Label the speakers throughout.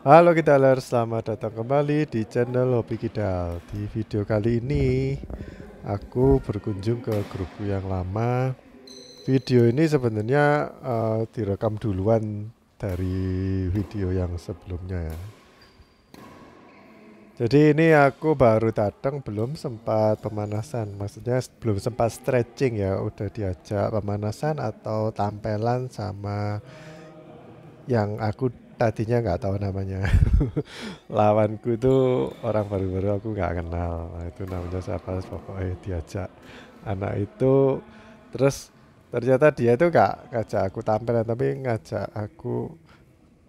Speaker 1: Halo Kidalers, selamat datang kembali di channel Hobi Kidal. Di video kali ini aku berkunjung ke grupku yang lama. Video ini sebenarnya direkam duluan dari video yang sebelumnya ya. Jadi ini aku baru datang, belum sempat pemanasan. Maksudnya belum sempat stretching ya. Udah diajak pemanasan atau tampelan sama yang aku tadinya nggak tahu namanya. Lawanku itu orang baru-baru aku nggak kenal. Nah, itu namanya siapa, pokoknya diajak anak itu. Terus ternyata dia itu nggak ngajak aku tampil, tapi ngajak aku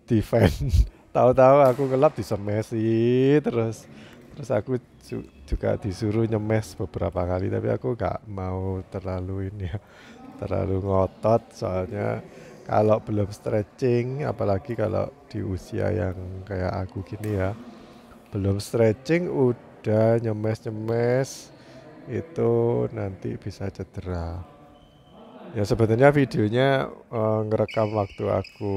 Speaker 1: defend. Tahu-tahu aku ngelap disemesi terus. Terus aku juga disuruh nyemes beberapa kali, tapi aku nggak mau terlalu ini ya, terlalu ngotot. Soalnya kalau belum stretching, apalagi kalau di usia yang kayak aku gini ya, belum stretching udah nyemes-nyemes, itu nanti bisa cedera. Ya sebenarnya videonya ngerekam waktu aku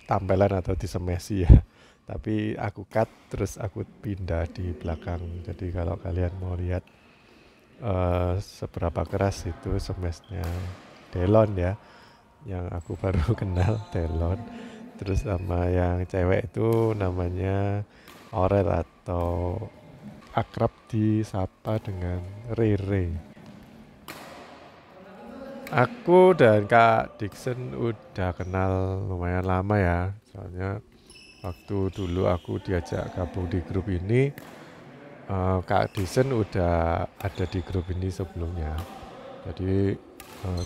Speaker 1: tampelan atau disemesi ya. Tapi aku cut terus aku pindah di belakang. Jadi kalau kalian mau lihat seberapa keras itu semesnya Delon ya, yang aku baru kenal Delon. Terus sama yang cewek itu namanya Aurel atau akrab disapa dengan Rere. Aku dan Kak Dixon udah kenal lumayan lama ya. Soalnya waktu dulu aku diajak gabung di grup ini, Kak Dixon udah ada di grup ini sebelumnya. Jadi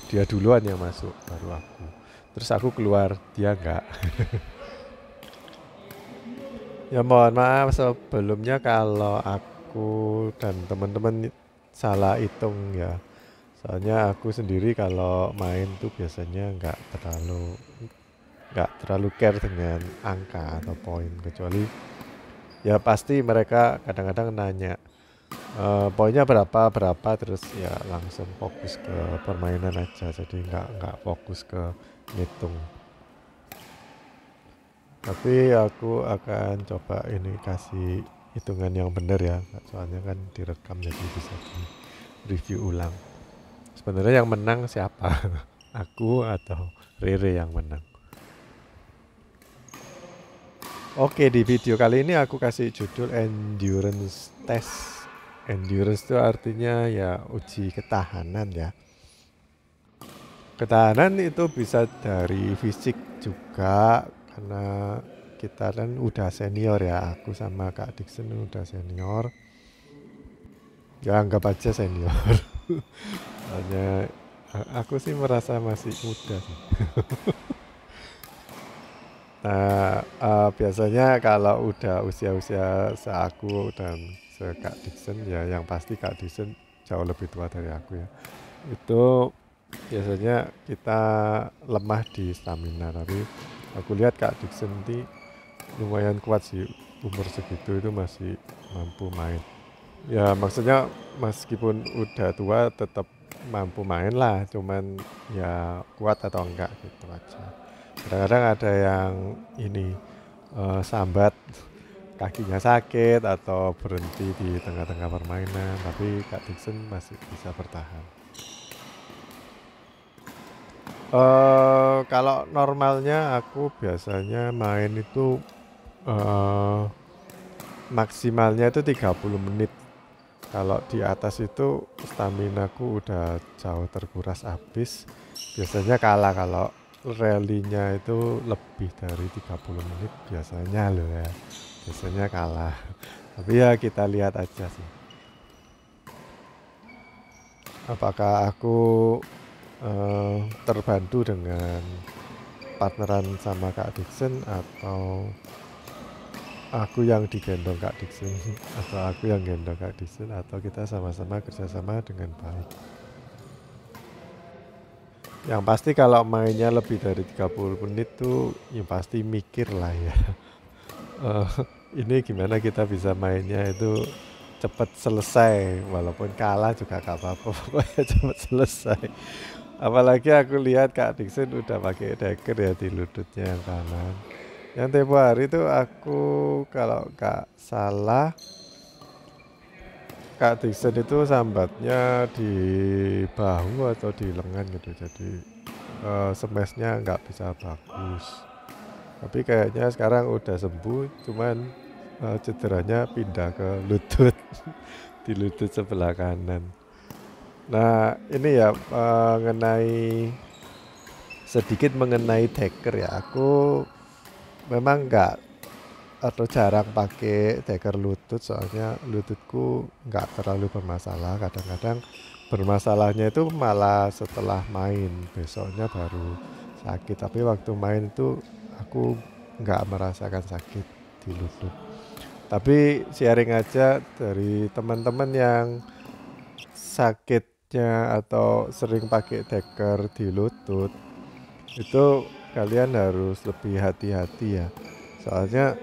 Speaker 1: dia duluan yang masuk, baru aku. Terus aku keluar, dia enggak. Ya mohon maaf sebelumnya kalau aku dan teman-teman salah hitung ya. Soalnya aku sendiri kalau main tuh biasanya nggak terlalu care dengan angka atau poin, kecuali ya pasti mereka kadang-kadang nanya poinnya berapa berapa, terus ya langsung fokus ke permainan aja, jadi nggak fokus ke ngitung. Tapi aku akan coba ini kasih hitungan yang benar ya, soalnya kan direkam jadi bisa di review ulang. Sebenarnya yang menang siapa? Aku atau Rere yang menang? Oke, di video kali ini aku kasih judul endurance test. Endurance itu artinya ya uji ketahanan ya. Ketahanan itu bisa dari fisik juga, karena kita kan udah senior ya. Aku sama Kak Dixon udah senior. Ya anggap aja senior. Hanya aku sih merasa masih muda sih. Nah, biasanya kalau udah usia-usia seaku dan Kak Dixon ya, yang pasti Kak Dixon jauh lebih tua dari aku ya. Itu biasanya kita lemah di stamina, tapi aku lihat Kak Dixon ini lumayan kuat sih, umur segitu itu masih mampu main. Ya maksudnya meskipun udah tua tetap mampu main lah, cuman ya kuat atau enggak gitu aja. Kadang-kadang ada yang ini sambat, kakinya sakit atau berhenti di tengah-tengah permainan, tapi Kak Dixon masih bisa bertahan. Kalau normalnya aku biasanya main itu maksimalnya itu 30 menit. Kalau di atas itu staminaku udah jauh terkuras habis. Biasanya kalah kalau rally-nya itu lebih dari 30 menit biasanya loh ya. Biasanya kalah. Tapi ya kita lihat aja sih. Apakah aku terbantu dengan partneran sama Kak Dixon, atau aku yang digendong Kak Dixon, atau aku yang gendong Kak Dixon, atau kita sama-sama kerjasama dengan baik. Yang pasti kalau mainnya lebih dari 30 menit tuh yang pasti mikir lah ya. Eh, ini gimana kita bisa mainnya itu cepat selesai, walaupun kalah juga gak apa-apa, pokoknya cepat selesai. Apalagi aku lihat Kak Dixon udah pakai dagger ya di lututnya yang kanan. Yang tempo hari itu aku kalau nggak salah Kak Dixon itu sambatnya di bahu atau di lengan gitu. Jadi smashnya nggak bisa bagus. Tapi kayaknya sekarang udah sembuh, cuman cederanya pindah ke lutut, di lutut sebelah kanan. Nah ini ya sedikit mengenai deker ya. Aku memang nggak atau jarang pakai deker lutut soalnya lututku nggak terlalu bermasalah. Kadang-kadang bermasalahnya itu malah setelah main, besoknya baru sakit. Tapi waktu main itu aku nggak merasakan sakit di lutut. Tapi sharing aja dari teman-teman yang sakitnya atau sering pakai deker di lutut, itu kalian harus lebih hati-hati ya. Soalnya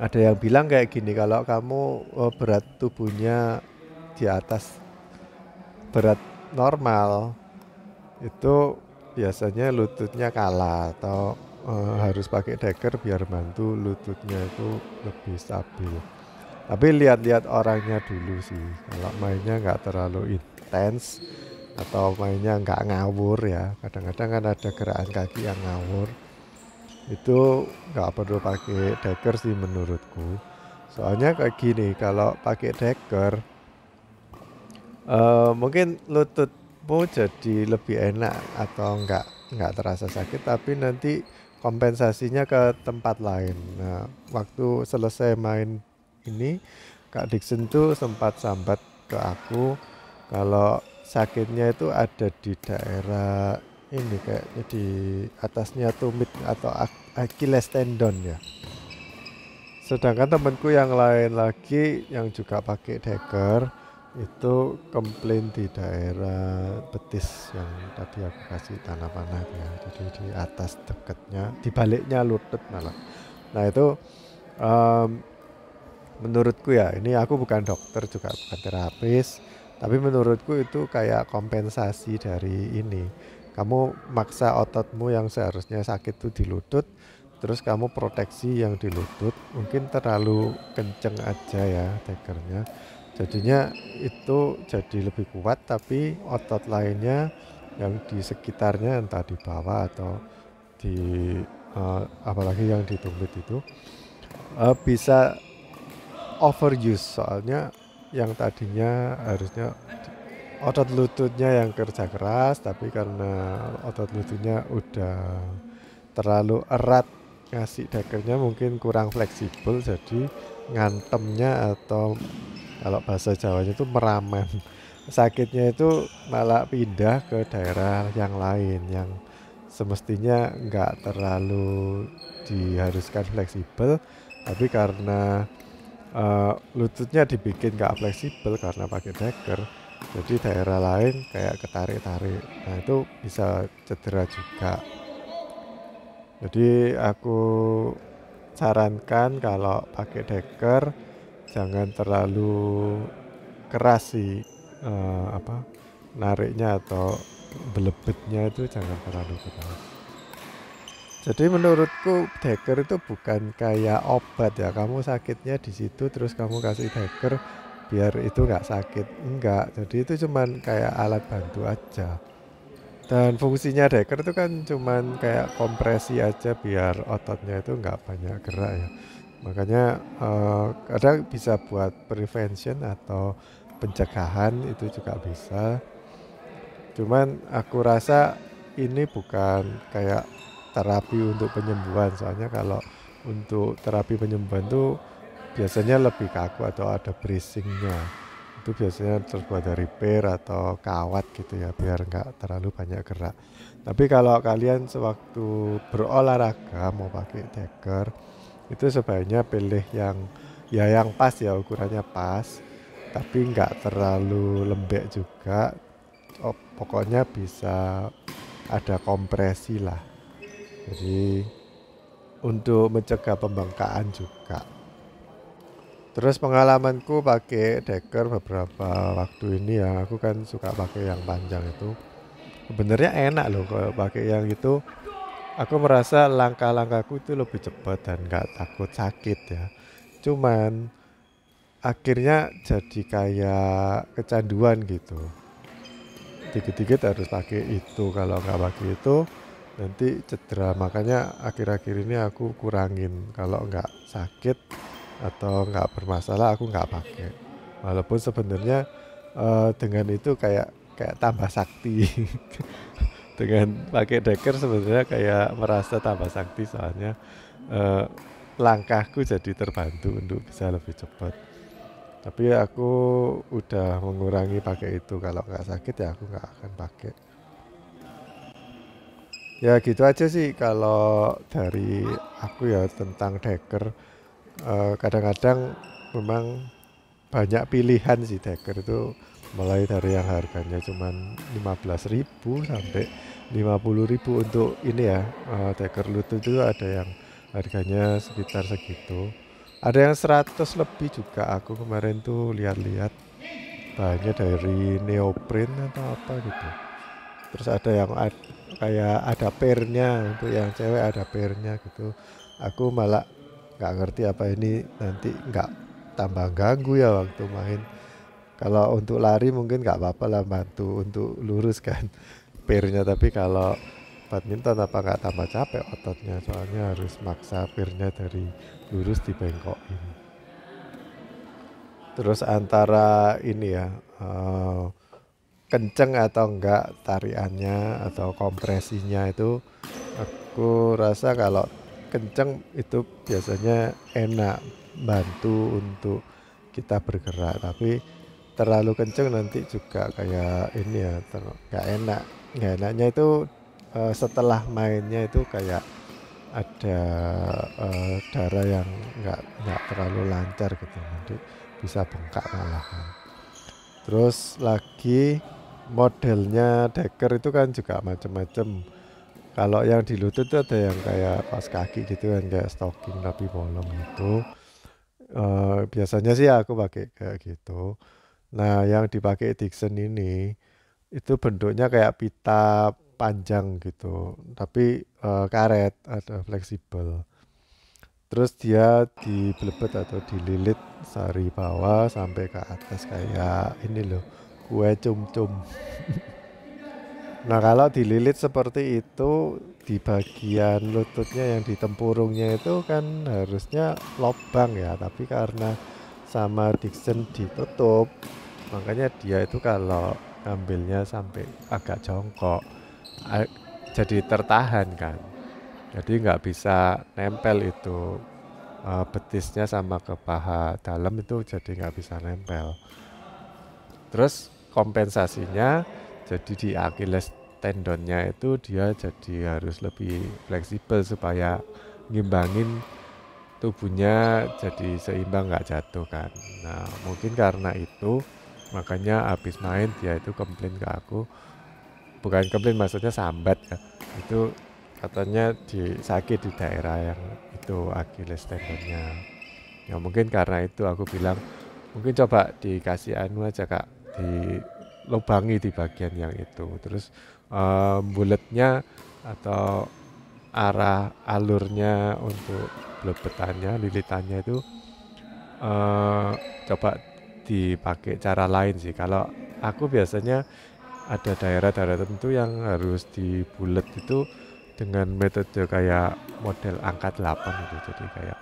Speaker 1: ada yang bilang kayak gini, kalau kamu berat tubuhnya di atas berat normal, itu biasanya lututnya kalah atau harus pakai deker biar bantu lututnya itu lebih stabil. Tapi lihat-lihat orangnya dulu sih. Kalau mainnya nggak terlalu intens atau mainnya nggak ngawur ya. Kadang-kadang kan ada gerakan kaki yang ngawur. Itu nggak perlu pakai deker sih menurutku. Soalnya kayak gini, kalau pakai deker mungkin lututmu jadi lebih enak atau nggak terasa sakit, tapi nanti kompensasinya ke tempat lain. Nah, waktu selesai main ini, Kak Dixon tuh sempat sambat ke aku kalau sakitnya itu ada di daerah ini kayaknya di atasnya tumit atau Achilles tendon ya. Sedangkan temanku yang lain lagi yang juga pakai deker itu komplain di daerah betis yang tadi aku kasih tanda panah ya. Jadi di atas deketnya, di baliknya lutut malah. Nah itu em, menurutku ya, ini aku bukan dokter juga bukan terapis, tapi menurutku itu kayak kompensasi dari ini. Kamu maksa ototmu yang seharusnya sakit tuh di lutut, terus kamu proteksi yang di lutut, mungkin terlalu kenceng aja ya tekernya. Jadinya itu jadi lebih kuat, tapi otot lainnya yang di sekitarnya entah di bawah atau di apalagi yang di tumit itu bisa overuse, soalnya yang tadinya harusnya otot lututnya yang kerja keras, tapi karena otot lututnya udah terlalu erat ngasih dekernya mungkin kurang fleksibel, jadi ngantemnya atau kalau bahasa Jawanya itu meraman, sakitnya itu malah pindah ke daerah yang lain yang semestinya nggak terlalu diharuskan fleksibel, tapi karena lututnya dibikin nggak fleksibel karena pakai deker, jadi daerah lain kayak ketarik-tarik. Nah itu bisa cedera juga. Jadi aku sarankan kalau pakai deker jangan terlalu keras sih, apa nariknya atau belebetnya itu jangan terlalu keras. Jadi menurutku deker itu bukan kayak obat ya. Kamu sakitnya di situ terus kamu kasih deker biar itu nggak sakit. Enggak. Jadi itu cuman kayak alat bantu aja. Dan fungsinya deker itu kan cuman kayak kompresi aja biar ototnya itu nggak banyak gerak ya. Makanya kadang bisa buat prevention atau pencegahan itu juga bisa. Cuman aku rasa ini bukan kayak terapi untuk penyembuhan. Soalnya kalau untuk terapi penyembuhan tuh biasanya lebih kaku atau ada bracingnya. Itu biasanya terbuat dari per atau kawat gitu ya, biar nggak terlalu banyak gerak. Tapi kalau kalian sewaktu berolahraga mau pakai deker, itu sebaiknya pilih yang ya yang pas ya, ukurannya pas, tapi nggak terlalu lembek juga. Pokoknya bisa ada kompresi lah. Jadi untuk mencegah pembengkakan juga. Terus pengalamanku pakai deker beberapa waktu ini ya, aku kan suka pakai yang panjang itu. Sebenarnya enak loh kalau pakai yang itu, aku merasa langkah-langkahku itu lebih cepat dan nggak takut sakit ya. Cuman akhirnya jadi kayak kecanduan gitu. Dikit-dikit harus pakai itu, kalau nggak pakai itu nanti cedera. Makanya akhir-akhir ini aku kurangin, kalau nggak sakit atau nggak bermasalah aku nggak pakai. Walaupun sebenarnya dengan itu kayak kayak tambah sakti. Dengan pakai deker sebenarnya kayak merasa tambah sakti, soalnya eh, langkahku jadi terbantu untuk bisa lebih cepat. Tapi aku udah mengurangi pakai itu, kalau nggak sakit ya aku nggak akan pakai. Ya gitu aja sih kalau dari aku ya tentang deker. Kadang-kadang memang banyak pilihan sih deker itu, mulai dari yang harganya cuman 15.000 sampai 50.000 untuk ini ya. Deker lutut itu ada yang harganya sekitar segitu, ada yang 100 lebih juga. Aku kemarin tuh lihat-lihat bahannya dari neoprene atau apa gitu. Terus ada yang kayak ada pernya, untuk yang cewek ada pernya gitu. Aku malah nggak ngerti apa ini nanti nggak tambah ganggu ya waktu main. Kalau untuk lari mungkin nggak apa-apa lah, bantu untuk lurus kan pernya. Tapi kalau badminton apa nggak tambah capek ototnya, soalnya harus maksa pernya dari lurus dibengkokin. Terus antara ini ya, eh, kenceng atau enggak tariannya atau kompresinya itu, aku rasa kalau kenceng itu biasanya enak, bantu untuk kita bergerak. Tapi terlalu kenceng nanti juga kayak ini ya, nggak enak. Nggak enaknya itu setelah mainnya itu kayak ada darah yang nggak terlalu lancar gitu, nanti bisa bengkak malahan. Terus lagi modelnya deker itu kan juga macam-macam. Kalau yang di lutut itu ada yang kayak kaos kaki gitu kan, kayak stocking tapi bolong gitu. Biasanya sih aku pakai kayak gitu. Nah, yang dipakai Dixon ini itu bentuknya kayak pita panjang gitu, tapi karet, ada fleksibel. Terus dia dibelebet atau dililit dari bawah sampai ke atas kayak ini loh, kue cum-cum. Nah, kalau dililit seperti itu, di bagian lututnya yang di tempurungnya itu kan harusnya lobang ya, tapi karena sama Dixon ditutup, makanya dia itu kalau ngambilnya sampai agak jongkok, a- jadi tertahan kan. Jadi nggak bisa nempel itu, betisnya sama ke paha dalam itu jadi nggak bisa nempel. Terus kompensasinya jadi di Achilles tendonnya itu dia jadi harus lebih fleksibel supaya ngimbangin tubuhnya jadi seimbang, nggak jatuh kan. Nah mungkin karena itu makanya habis main dia itu komplain ke aku, bukan komplain maksudnya sambat ya, itu katanya sakit di daerah yang itu Achilles tendonnya. Ya mungkin karena itu aku bilang mungkin coba dikasih anu aja kak, dilubangi di bagian yang itu. Terus bulatnya atau arah alurnya untuk belebetannya, lilitannya itu eh, coba dipakai cara lain sih. Kalau aku biasanya ada daerah-daerah tertentu yang harus dibulet itu dengan metode kayak model angka 8 gitu. Jadi kayak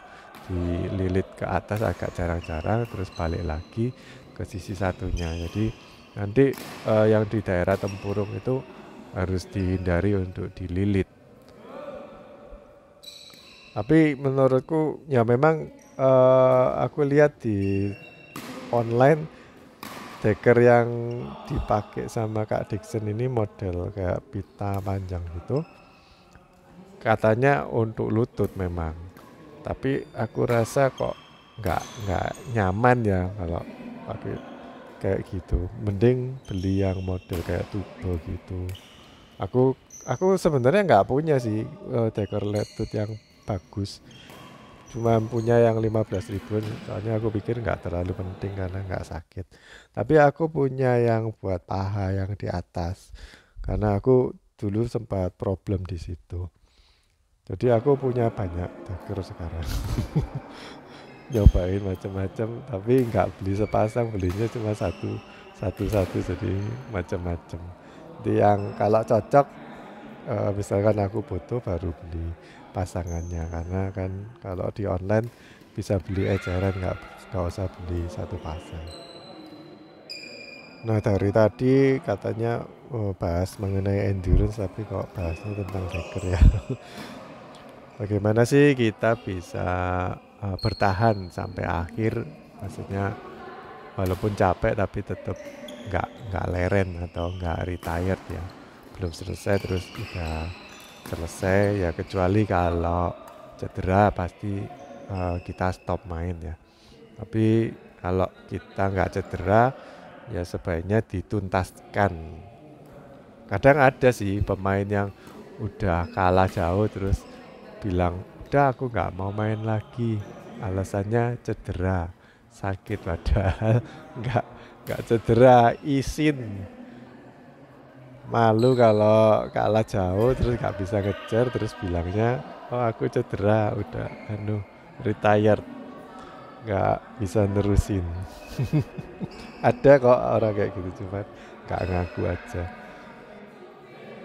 Speaker 1: dililit ke atas agak jarang-jarang terus balik lagi ke sisi satunya. Jadi nanti yang di daerah tempurung itu harus dihindari untuk dililit. Tapi menurutku ya memang aku lihat di online deker yang dipakai sama Kak Dixon ini model kayak pita panjang gitu. Katanya untuk lutut memang. Tapi aku rasa kok nggak nyaman ya kalau pakai kayak gitu. Mending beli yang model kayak tubo gitu. Aku sebenarnya nggak punya sih deker lutut yang bagus. Cuma punya yang 15 ribuan, soalnya aku pikir nggak terlalu penting karena nggak sakit. Tapi aku punya yang buat paha yang di atas, karena aku dulu sempat problem di situ. Jadi aku punya banyak dagger sekarang. Nyobain macam-macam, tapi nggak beli sepasang, belinya cuma satu jadi macam-macam. Jadi yang kalau cocok, misalkan aku butuh baru beli pasangannya, karena kan kalau di online bisa beli eceran, nggak usah beli satu pasang. Nah, dari tadi katanya bahas mengenai endurance, tapi kok bahasnya tentang dagger ya. Bagaimana sih kita bisa bertahan sampai akhir, maksudnya walaupun capek tapi tetap nggak leren atau nggak retired ya, belum selesai terus udah selesai ya, kecuali kalau cedera pasti kita stop main ya. Tapi kalau kita nggak cedera ya sebaiknya dituntaskan. Kadang ada sih pemain yang udah kalah jauh terus bilang udah aku nggak mau main lagi, alasannya cedera, sakit, padahal nggak nggak cedera, izin. Malu kalau kalah jauh terus nggak bisa ngejar terus bilangnya oh aku cedera, udah retired, nggak bisa nerusin. Ada kok orang kayak gitu, cuman nggak ngaku aja.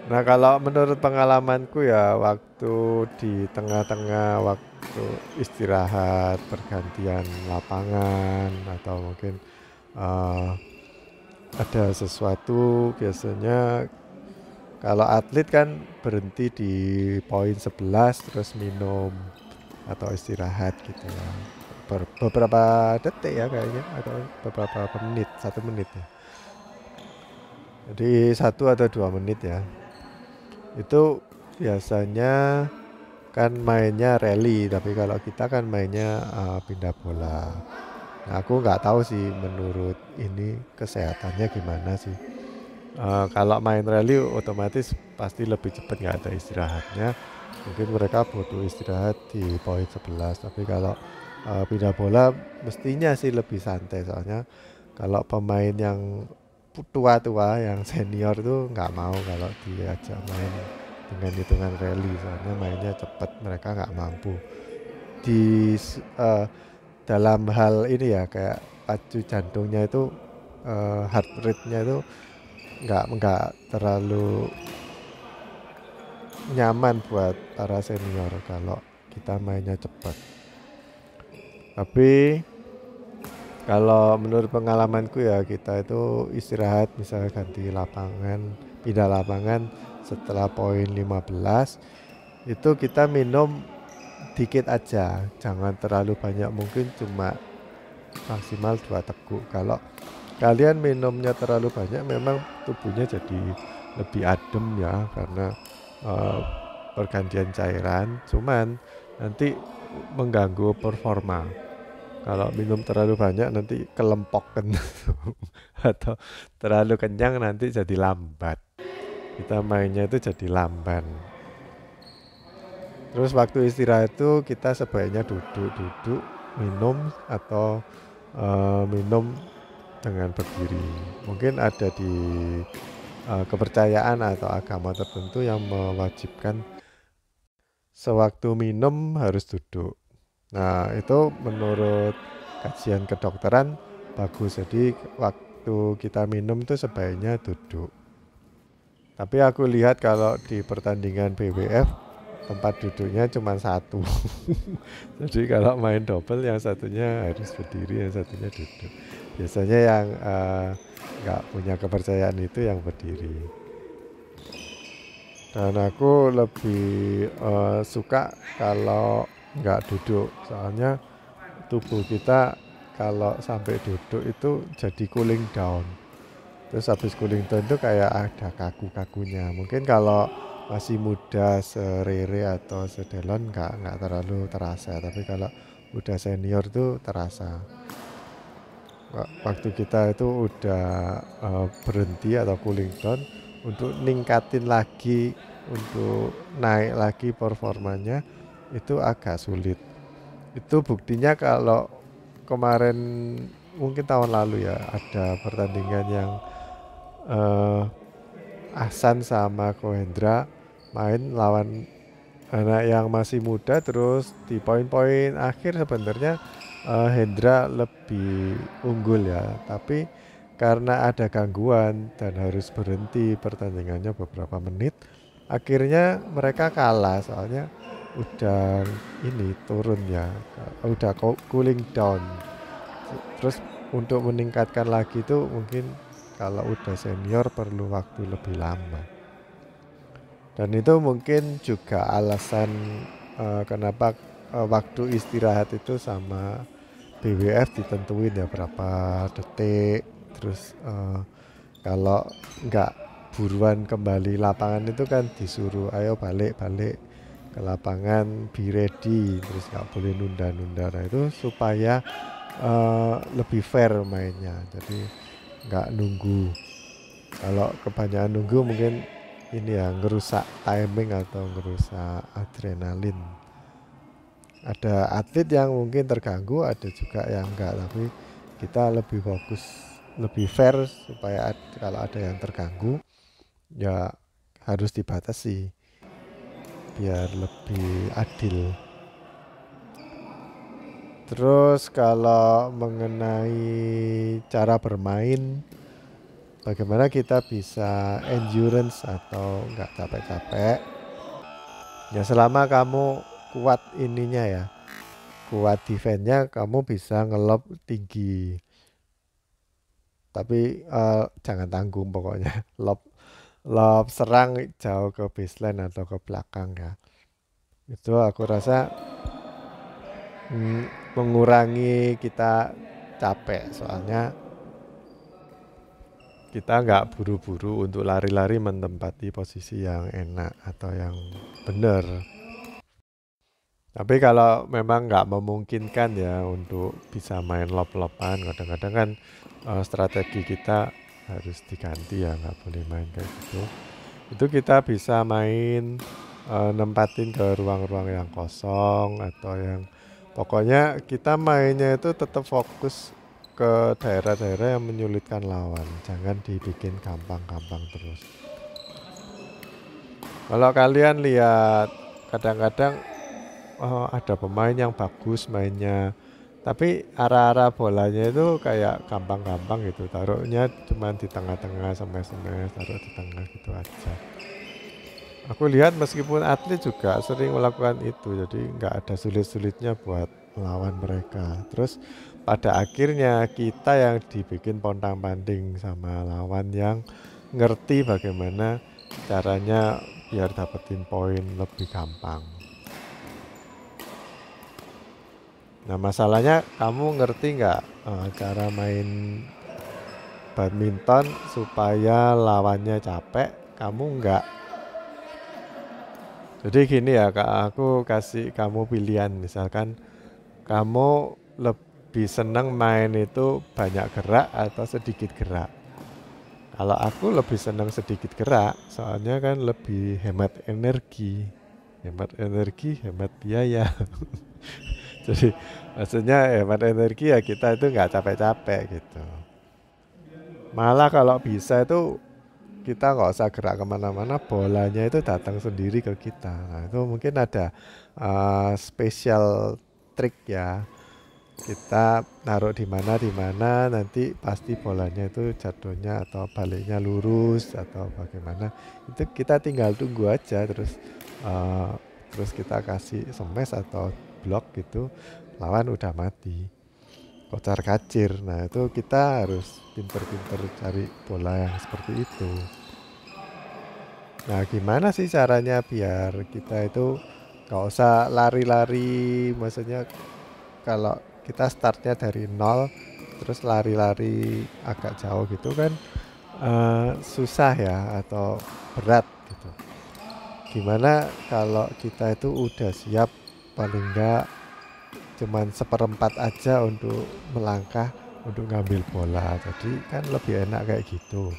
Speaker 1: Nah, kalau menurut pengalamanku ya, waktu di tengah-tengah waktu istirahat, pergantian lapangan, atau mungkin uh, ada sesuatu, biasanya kalau atlet kan berhenti di poin 11 terus minum atau istirahat gitu ya. Beberapa detik ya kayaknya, atau beberapa menit, 1 menit ya. Jadi 1 atau 2 menit ya. Itu biasanya kan mainnya rally, tapi kalau kita kan mainnya pindah bola. Nah, aku nggak tahu sih menurut ini kesehatannya gimana sih. Kalau main rally otomatis pasti lebih cepat, nggak ada istirahatnya. Mungkin mereka butuh istirahat di poin 11. Tapi kalau pindah bola mestinya sih lebih santai, soalnya kalau pemain yang tua-tua, yang senior tuh nggak mau kalau diajak main dengan hitungan rally, soalnya mainnya cepat, mereka nggak mampu di dalam hal ini ya, kayak pacu jantungnya itu, heart rate-nya itu nggak terlalu nyaman buat para senior kalau kita mainnya cepat. Tapi kalau menurut pengalamanku ya, kita itu istirahat, misalnya ganti lapangan, pindah lapangan setelah poin 15, itu kita minum dikit aja, jangan terlalu banyak, mungkin cuma maksimal 2 teguk. Kalau kalian minumnya terlalu banyak, memang tubuhnya jadi lebih adem ya, karena uh, pergantian cairan, cuman nanti mengganggu performa. Kalau minum terlalu banyak nanti kelempokan atau terlalu kenyang nanti jadi lambat. Kita mainnya itu jadi lamban. Terus waktu istirahat itu kita sebaiknya duduk-duduk minum, atau minum dengan berdiri. Mungkin ada di kepercayaan atau agama tertentu yang mewajibkan sewaktu minum harus duduk. Nah, itu menurut kajian kedokteran bagus. Jadi waktu kita minum itu sebaiknya duduk. Tapi aku lihat kalau di pertandingan BWF tempat duduknya cuma satu. Jadi kalau main double yang satunya harus berdiri, yang satunya duduk. Biasanya yang nggak punya kepercayaan itu yang berdiri. Dan aku lebih suka kalau nggak duduk, soalnya tubuh kita kalau sampai duduk itu jadi cooling down. Terus habis cooling down itu kayak ada kaku-kakunya. Mungkin kalau masih muda serere atau sedelon nggak terlalu terasa, tapi kalau udah senior tuh terasa. Waktu kita itu udah berhenti atau cooling down, untuk ningkatin lagi, untuk naik lagi performanya itu agak sulit. Itu buktinya kalau kemarin, mungkin tahun lalu ya, ada pertandingan yang Ahsan sama Kohendra main lawan anak yang masih muda. Terus di poin-poin akhir sebenarnya Hendra lebih unggul ya, tapi karena ada gangguan dan harus berhenti pertandingannya beberapa menit, akhirnya mereka kalah soalnya udah ini turun ya, udah cooling down. Terus untuk meningkatkan lagi itu mungkin kalau udah senior perlu waktu lebih lama. Dan itu mungkin juga alasan kenapa waktu istirahat itu sama BWF ditentuin ya berapa detik. Terus kalau nggak buruan kembali lapangan itu kan disuruh ayo balik-balik ke lapangan, be ready, terus nggak boleh nunda-nunda. Nah itu supaya lebih fair mainnya, jadi nggak nunggu. Kalau kebanyakan nunggu mungkin ini ya ngerusak timing atau ngerusak adrenalin. Ada atlet yang mungkin terganggu, ada juga yang enggak, tapi kita lebih fokus, lebih fair supaya kalau ada yang terganggu ya harus dibatasi biar lebih adil. Terus kalau mengenai cara bermain, bagaimana kita bisa endurance atau enggak capek-capek? Ya selama kamu kuat ininya ya, kuat defense-nya, kamu bisa ngelob tinggi. Tapi jangan tanggung pokoknya. Lob serang jauh ke baseline atau ke belakang ya. Itu aku rasa mengurangi kita capek, soalnya kita nggak buru-buru untuk lari-lari menempati posisi yang enak atau yang benar. Tapi kalau memang nggak memungkinkan ya untuk bisa main lob-loban, kadang-kadang kan strategi kita harus diganti ya, nggak boleh main kayak gitu. Itu kita bisa main nempatin ke ruang-ruang yang kosong atau yang pokoknya kita mainnya itu tetap fokus ke daerah-daerah yang menyulitkan lawan, jangan dibikin gampang-gampang terus. Kalau kalian lihat kadang-kadang ada pemain yang bagus mainnya, tapi arah-arah bolanya itu kayak gampang-gampang gitu, taruhnya cuma di tengah-tengah, smash-smash, taruh di tengah gitu aja. Aku lihat meskipun atlet juga sering melakukan itu, jadi nggak ada sulit-sulitnya buat melawan mereka. Terus pada akhirnya kita yang dibikin pontang-panting sama lawan yang ngerti bagaimana caranya biar dapetin poin lebih gampang. Nah masalahnya kamu ngerti nggak cara main badminton supaya lawannya capek, kamu nggak. Jadi gini ya Kak, aku kasih kamu pilihan, misalkan kamu lebih senang main itu banyak gerak atau sedikit gerak. Kalau aku lebih senang sedikit gerak, soalnya kan lebih hemat energi. Hemat energi, hemat biaya. Jadi maksudnya hemat energi ya kita itu nggak capek-capek gitu. Malah kalau bisa itu kita nggak usah gerak kemana-mana, bolanya itu datang sendiri ke kita. Nah itu mungkin ada special trik ya, kita naruh di mana nanti pasti bolanya itu jatuhnya atau baliknya lurus atau bagaimana, itu kita tinggal tunggu aja, terus kita kasih smash atau blok gitu, lawan udah mati, kocar kacir. Nah itu kita harus pinter-pinter cari bola yang seperti itu. Nah gimana sih caranya biar kita itu gak usah lari-lari, maksudnya kalau kita startnya dari nol terus lari-lari agak jauh gitu kan susah ya atau berat gitu. Gimana kalau kita itu udah siap paling enggak cuman seperempat aja untuk melangkah untuk ngambil bola, jadi kan lebih enak kayak gitu.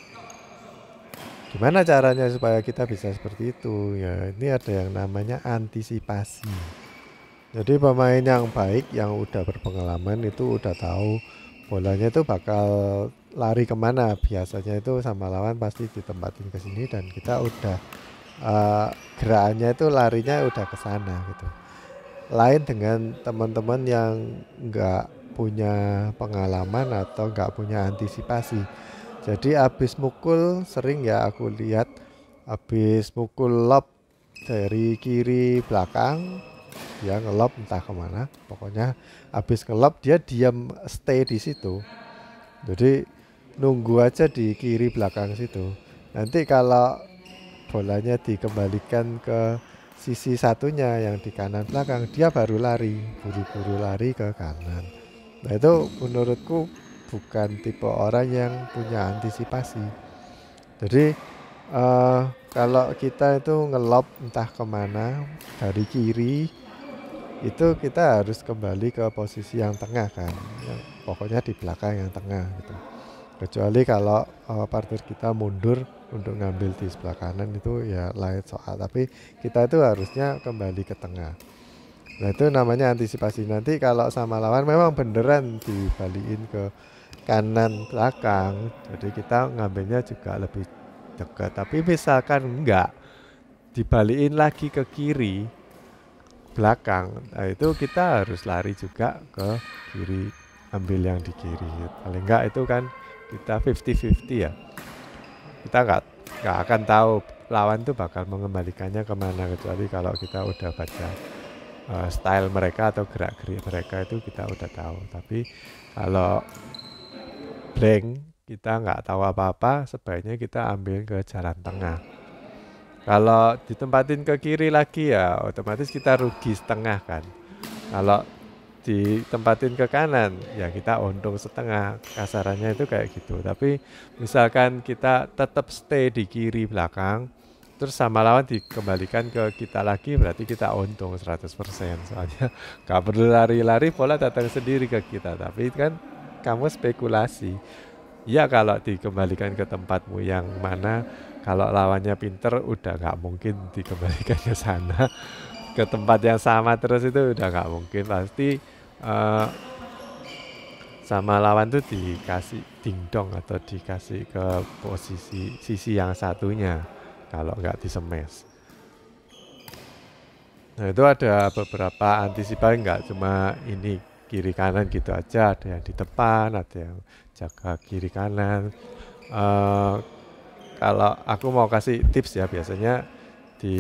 Speaker 1: Gimana caranya supaya kita bisa seperti itu? Ya ini ada yang namanya antisipasi. Jadi pemain yang baik yang udah berpengalaman itu udah tahu bolanya itu bakal lari kemana. Biasanya itu sama lawan pasti ditempatin ke sini dan kita udah eh, gerakannya itu larinya udah ke sana gitu. Lain dengan teman-teman yang nggak punya pengalaman atau nggak punya antisipasi. Jadi habis mukul sering ya aku lihat habis mukul lob dari kiri belakang, dia ngelob entah kemana, pokoknya habis ngelob dia diam stay di situ. Jadi nunggu aja di kiri belakang situ. Nanti kalau bolanya dikembalikan ke sisi satunya yang di kanan belakang, dia baru lari, buru-buru lari ke kanan. Nah itu menurutku bukan tipe orang yang punya antisipasi. Jadi kalau kita itu ngelob entah kemana dari kiri, itu kita harus kembali ke posisi yang tengah kan, pokoknya di belakang yang tengah gitu. Kecuali kalau partner kita mundur untuk ngambil di sebelah kanan, itu ya lain soal. Tapi kita itu harusnya kembali ke tengah. Nah itu namanya antisipasi. Nanti kalau sama lawan memang beneran dibalikin ke kanan belakang, jadi kita ngambilnya juga lebih dekat. Tapi misalkan enggak, dibalikin lagi ke kiri belakang, nah itu kita harus lari juga ke kiri, ambil yang di kiri. Paling enggak itu kan kita 50-50 ya. Kita nggak akan tahu lawan tuh bakal mengembalikannya kemana, kecuali kalau kita udah baca style mereka atau gerak-gerik mereka itu kita udah tahu. Tapi kalau blank, kita nggak tahu apa-apa, sebaiknya kita ambil ke jalan tengah. Kalau ditempatin ke kiri lagi ya otomatis kita rugi setengah kan. Kalau ditempatin ke kanan ya kita untung setengah, kasarannya itu kayak gitu. Tapi misalkan kita tetap stay di kiri belakang, terus sama lawan dikembalikan ke kita lagi, berarti kita untung 100%. Soalnya gak perlu lari-lari, bola datang sendiri ke kita. Tapi kan kamu spekulasi. Ya kalau dikembalikan ke tempatmu yang mana, kalau lawannya pinter udah gak mungkin dikembalikan ke sana, ke tempat yang sama terus, itu udah gak mungkin. Pasti sama lawan tuh dikasih dingdong atau dikasih ke posisi sisi yang satunya kalau nggak disemes. Nah itu ada beberapa antisipasi, nggak cuma ini kiri kanan gitu aja, ada yang di depan, ada yang jaga kiri kanan. Kalau aku mau kasih tips ya, biasanya di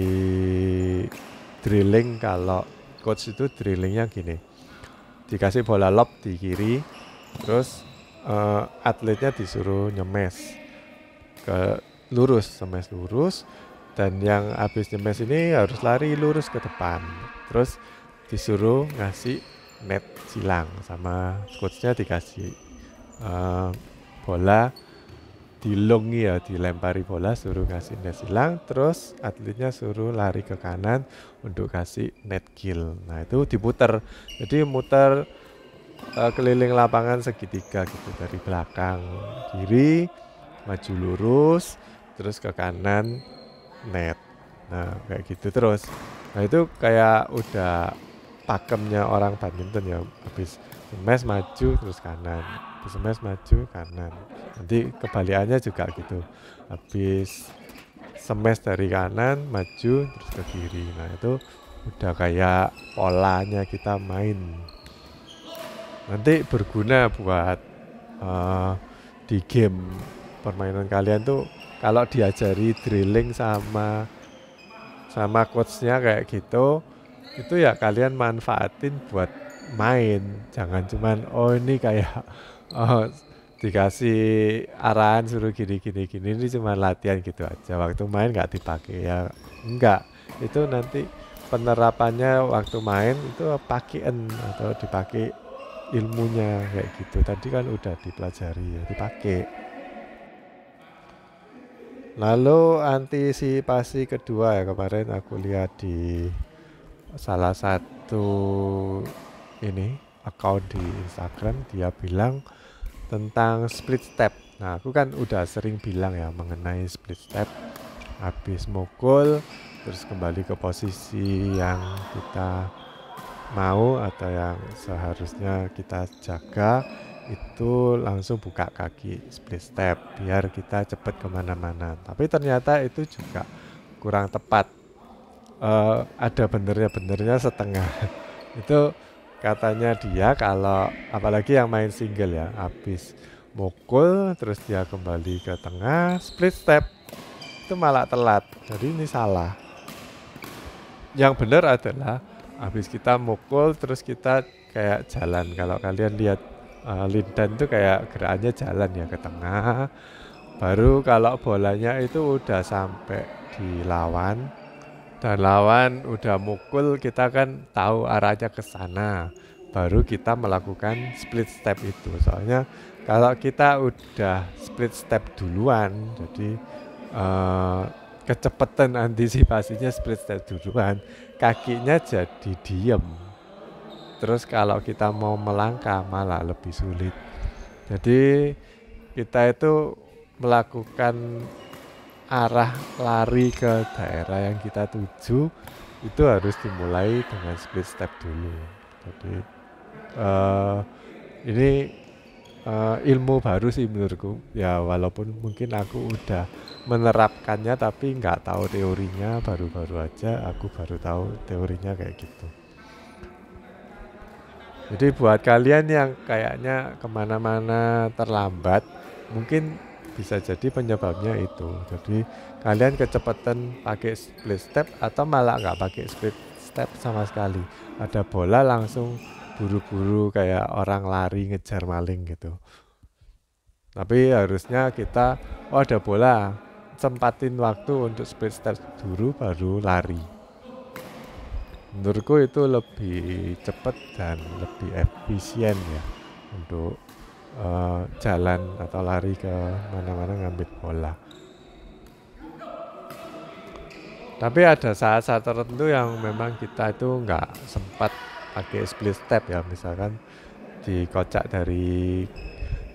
Speaker 1: drilling, kalau coach itu drillingnya gini, dikasih bola lob di kiri, terus atletnya disuruh nyemes ke lurus, semes lurus, dan yang habis nyemes ini harus lari lurus ke depan. Terus disuruh ngasih net silang, sama coachnya dikasih bola dilongi ya, dilempari bola, suruh ngasih net silang, terus atletnya suruh lari ke kanan untuk kasih net kill. Nah itu diputer, jadi muter keliling lapangan segitiga gitu, dari belakang kiri maju lurus, terus ke kanan net. Nah kayak gitu terus. Nah itu kayak udah pakemnya orang badminton ya, habis smash maju terus kanan, habis smash maju kanan. Nanti kebalikannya juga gitu, habis smash dari kanan maju terus ke kiri. Nah itu udah kayak polanya kita main. Nanti berguna buat di game permainan kalian tuh, kalau diajari drilling sama coachnya kayak gitu, itu ya kalian manfaatin buat main. Jangan cuman ini kayak dikasih arahan suruh gini ini cuma latihan gitu aja, waktu main nggak dipakai ya enggak. Itu nanti penerapannya waktu main itu pakaian atau dipakai ilmunya kayak gitu. Tadi kan udah dipelajari ya, dipakai. Lalu antisipasi kedua ya, kemarin aku lihat di salah satu ini account di Instagram, dia bilang tentang split step. Nah aku kan udah sering bilang ya mengenai split step, habis mukul terus kembali ke posisi yang kita mau atau yang seharusnya kita jaga, itu langsung buka kaki split step biar kita cepat kemana-mana. Tapi ternyata itu juga kurang tepat. Ada benernya setengah. Itu katanya dia kalau apalagi yang main single ya, habis mukul terus dia kembali ke tengah split step itu malah telat. Jadi ini salah. Yang benar adalah habis kita mukul terus kita kayak jalan. Kalau kalian lihat Lindan tuh kayak gerakannya jalan ya ke tengah. Baru kalau bolanya itu udah sampai di lawan dan lawan udah mukul, kita kan tahu arahnya ke sana. Baru kita melakukan split step itu. Soalnya kalau kita udah split step duluan, jadi kecepatan antisipasinya split step duluan, kakinya jadi diem. Terus kalau kita mau melangkah malah lebih sulit. Jadi kita itu melakukan arah lari ke daerah yang kita tuju itu harus dimulai dengan split step dulu. Jadi ini ilmu baru sih menurutku. Ya walaupun mungkin aku udah menerapkannya tapi nggak tahu teorinya, baru-baru aja aku baru tahu teorinya kayak gitu. Jadi buat kalian yang kayaknya kemana-mana terlambat, mungkin bisa jadi penyebabnya itu. Jadi kalian kecepatan pakai split step atau malah nggak pakai split step sama sekali. Ada bola langsung buru-buru kayak orang lari ngejar maling gitu. Tapi harusnya kita, ada bola, sempatin waktu untuk split step dulu baru lari. Menurutku itu lebih cepat dan lebih efisien ya untuk jalan atau lari ke mana-mana ngambil bola. Tapi ada saat-saat tertentu yang memang kita itu nggak sempat pakai split step ya, misalkan dikocak dari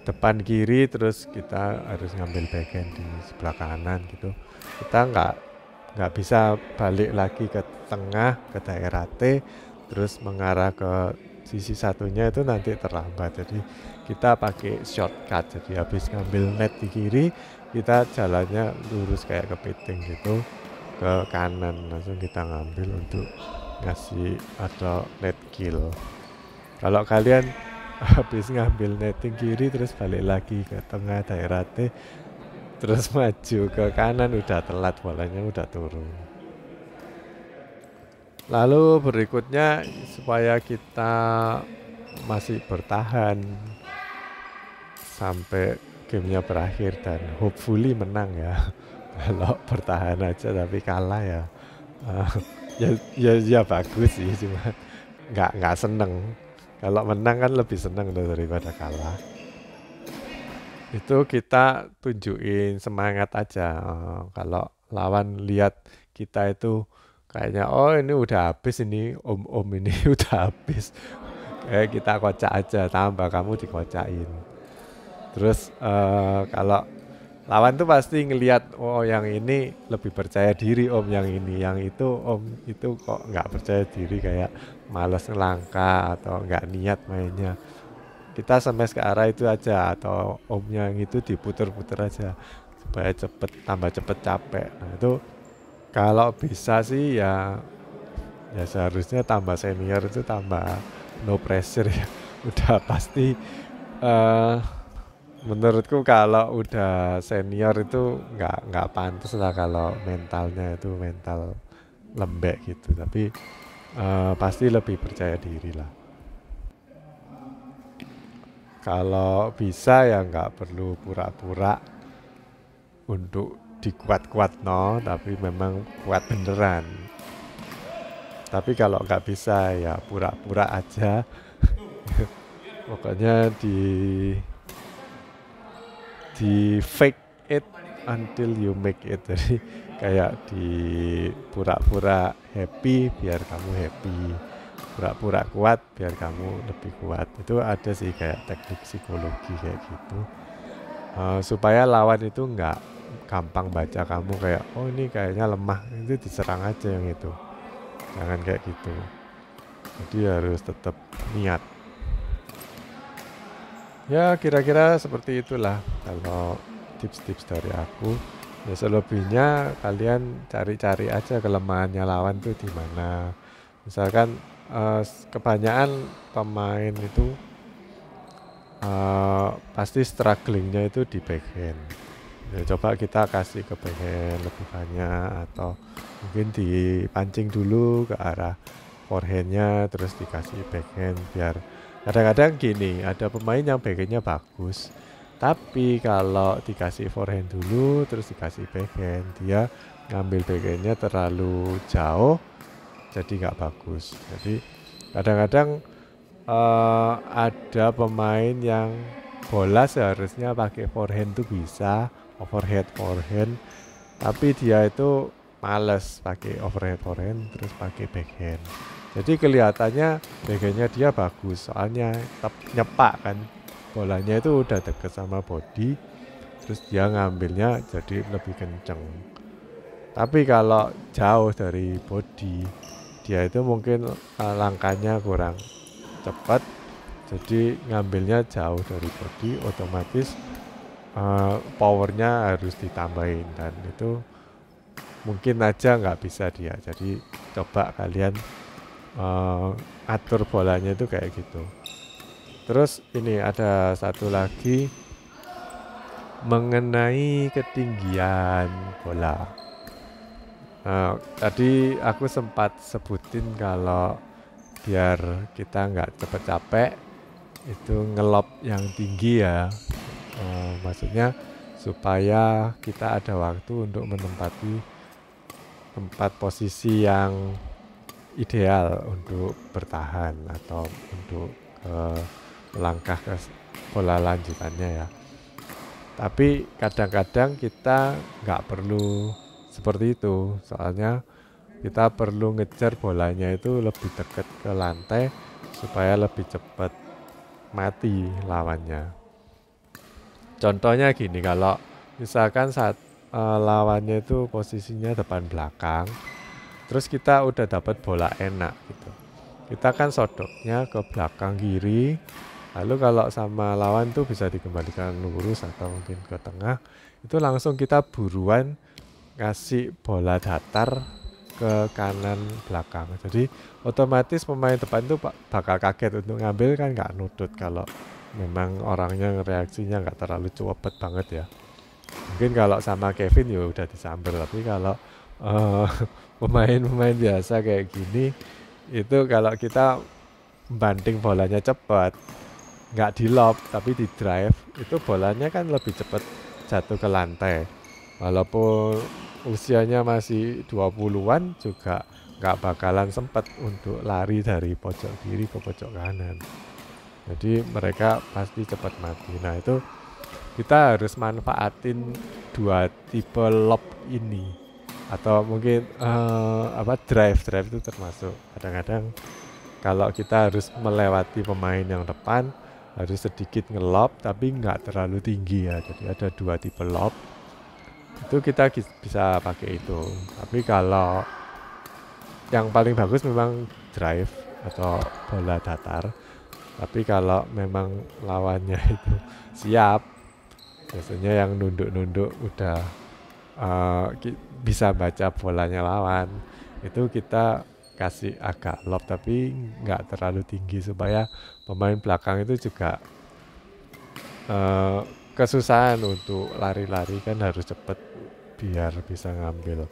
Speaker 1: depan kiri terus kita harus ngambil backhand di sebelah kanan gitu. Kita nggak bisa balik lagi ke tengah ke daerah T terus mengarah ke sisi satunya, itu nanti terlambat. Jadi kita pakai shortcut. Jadi habis ngambil net di kiri, kita jalannya lurus kayak kepiting gitu ke kanan, langsung kita ngambil untuk ngasih atau net kill. Kalau kalian habis ngambil netting kiri terus balik lagi ke tengah daerah T terus maju ke kanan, udah telat, bolanya udah turun. Lalu berikutnya supaya kita masih bertahan sampai gamenya berakhir dan hopefully menang ya. Kalau bertahan aja tapi kalah ya, ya bagus sih, cuma nggak seneng. Kalau menang kan lebih seneng daripada kalah. Itu kita tunjukin semangat aja. Kalau lawan lihat kita itu kayaknya ini udah habis, ini om ini udah habis, kayak kita kocak aja, tambah kamu dikocakin. Terus kalau lawan tuh pasti ngelihat yang ini lebih percaya diri, yang ini, yang itu itu kok nggak percaya diri, kayak males ngelangkah atau nggak niat mainnya. Kita smash ke arah itu aja, atau omnya yang itu diputer-puter aja supaya tambah cepet capek. Nah itu kalau bisa sih ya seharusnya tambah senior itu tambah no pressure ya. Udah pasti menurutku kalau udah senior itu nggak pantas lah kalau mentalnya itu mental lembek gitu. Tapi pasti lebih percaya diri lah. Kalau bisa ya nggak perlu pura-pura untuk dikuat-kuat tapi memang kuat beneran. Tapi kalau nggak bisa ya pura-pura aja. Pokoknya di fake it until you make it. Jadi kayak di pura-pura happy biar kamu happy, pura-pura kuat biar kamu lebih kuat. Itu ada sih kayak teknik psikologi kayak gitu, supaya lawan itu nggak gampang baca kamu kayak ini kayaknya lemah, itu diserang aja yang itu. Jangan kayak gitu. Jadi harus tetap niat. Ya kira-kira seperti itulah kalau tips-tips dari aku. Ya selebihnya kalian cari-cari aja kelemahannya lawan tuh di mana. Misalkan kebanyakan pemain itu pasti strugglingnya itu di backhand. Ya, coba kita kasih ke backhand lebih banyak, atau mungkin dipancing dulu ke arah forehandnya terus dikasih backhand. Biar kadang-kadang gini, ada pemain yang backhandnya bagus, tapi kalau dikasih forehand dulu terus dikasih backhand, dia ngambil backhandnya terlalu jauh, jadi nggak bagus. Jadi kadang-kadang ada pemain yang bola seharusnya pakai forehand tuh bisa overhead forehand, tapi dia itu males pakai overhead forehand terus pakai backhand. Jadi kelihatannya backhandnya dia bagus, soalnya tetap nyepak kan, bolanya itu udah deket sama body, terus dia ngambilnya jadi lebih kenceng. Tapi kalau jauh dari body, dia itu mungkin langkahnya kurang cepat, jadi ngambilnya jauh dari body, otomatis powernya harus ditambahin, dan itu mungkin aja nggak bisa dia. Jadi coba kalian atur bolanya itu kayak gitu. Terus ini ada satu lagi mengenai ketinggian bola. Tadi aku sempat sebutin kalau biar kita nggak cepet capek itu ngelob yang tinggi ya. Maksudnya supaya kita ada waktu untuk menempati tempat posisi yang ideal untuk bertahan atau untuk melangkah ke bola lanjutannya ya. Tapi kadang-kadang kita nggak perlu seperti itu, soalnya kita perlu ngejar bolanya itu lebih dekat ke lantai supaya lebih cepat mati lawannya. Contohnya gini, kalau misalkan saat lawannya itu posisinya depan belakang, terus kita udah dapat bola enak gitu, kita kan sodoknya ke belakang kiri, lalu kalau sama lawan tuh bisa dikembalikan lurus atau mungkin ke tengah, itu langsung kita buruan kasih bola datar ke kanan belakang. Jadi otomatis pemain depan tuh bakal kaget untuk ngambil, kan nggak nutut kalau memang orangnya reaksinya nggak terlalu cepet banget ya. Mungkin kalau sama Kevin ya udah disamber, tapi kalau pemain-pemain biasa kayak gini, itu kalau kita banting bolanya cepat, nggak di lob tapi di drive, itu bolanya kan lebih cepat jatuh ke lantai. Walaupun usianya masih 20-an juga nggak bakalan sempat untuk lari dari pojok kiri ke pojok kanan. Jadi mereka pasti cepat mati. Nah itu kita harus manfaatin dua tipe lob ini, atau mungkin drive itu termasuk. Kadang-kadang kalau kita harus melewati pemain yang depan, harus sedikit ngelob tapi nggak terlalu tinggi ya. Jadi ada dua tipe lob, itu kita bisa pakai itu. Tapi kalau yang paling bagus memang drive atau bola datar. Tapi kalau memang lawannya itu siap, biasanya yang nunduk-nunduk udah bisa baca bolanya lawan, itu kita kasih agak lob tapi nggak terlalu tinggi supaya pemain belakang itu juga kesusahan untuk lari-lari, kan harus cepet biar bisa ngambil.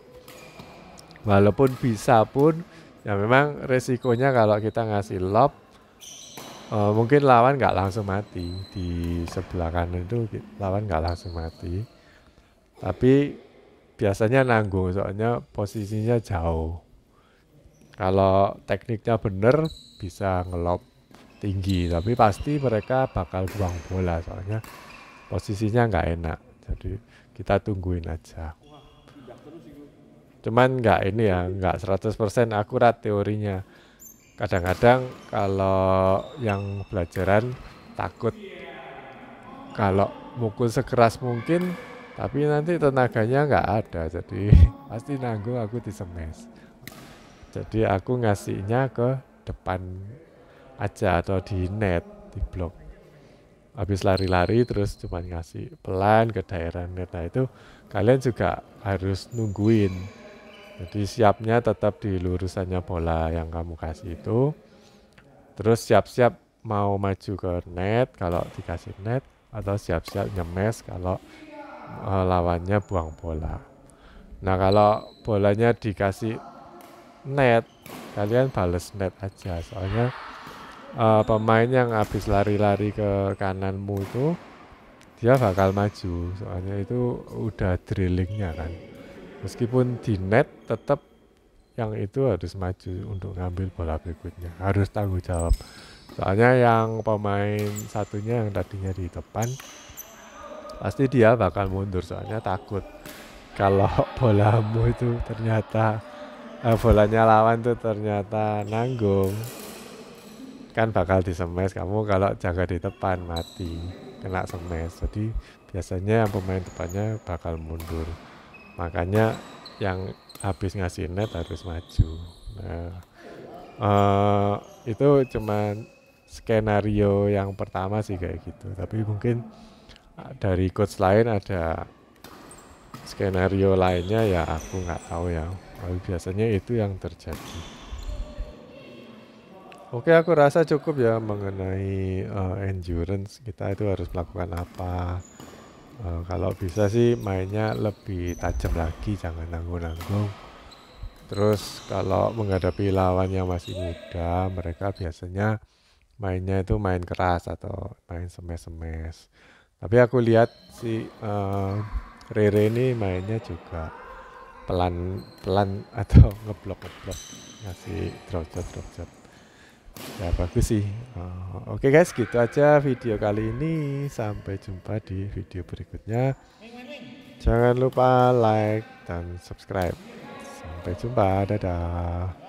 Speaker 1: Walaupun bisa pun ya memang resikonya kalau kita ngasih lob, mungkin lawan nggak langsung mati. Di sebelah kanan itu lawan nggak langsung mati, tapi biasanya nanggung soalnya posisinya jauh. Kalau tekniknya bener bisa ngelob tinggi, tapi pasti mereka bakal buang bola soalnya posisinya nggak enak. Jadi kita tungguin aja. Cuman nggak 100% akurat teorinya. Kadang-kadang kalau yang belajaran takut kalau mukul sekeras mungkin, tapi nanti tenaganya nggak ada, jadi pasti nanggung aku di smash. Jadi aku ngasihnya ke depan aja atau di net, di blok. habis lari-lari terus cuma ngasih pelan ke daerah net. Nah itu kalian juga harus nungguin. Jadi siapnya tetap di lurusannya bola yang kamu kasih itu. Terus siap-siap mau maju ke net kalau dikasih net, atau siap-siap nyemes kalau lawannya buang bola. Nah kalau bolanya dikasih net, kalian bales net aja. Soalnya pemain yang habis lari-lari ke kananmu itu dia bakal maju. Soalnya itu udah drillingnya kan. Meskipun di net tetap yang itu harus maju untuk ngambil bola berikutnya. Harus tanggung jawab. Soalnya yang pemain satunya yang tadinya di depan, pasti dia bakal mundur. Soalnya takut kalau bolamu itu ternyata bolanya lawan tuh ternyata nanggung, kan bakal disemes. Kamu kalau jaga di depan mati, kena semes. Jadi biasanya yang pemain depannya bakal mundur. Makanya yang habis ngasih net harus maju. Nah, itu cuman skenario yang pertama sih kayak gitu. Tapi mungkin dari coach lain ada skenario lainnya, ya aku nggak tahu ya. Tapi biasanya itu yang terjadi. Oke, aku rasa cukup ya mengenai endurance. Kita itu harus melakukan apa. Kalau bisa sih mainnya lebih tajam lagi, jangan nanggung-nanggung. Terus kalau menghadapi lawan yang masih muda, mereka biasanya mainnya itu main keras atau main semes-semes. Tapi aku lihat si Rere ini mainnya juga pelan-pelan atau ngeblok-ngeblok, ngasih drop shot. Ya bagus sih. Oke guys, gitu aja video kali ini. Sampai jumpa di video berikutnya. Jangan lupa like dan subscribe. Sampai jumpa, dadah.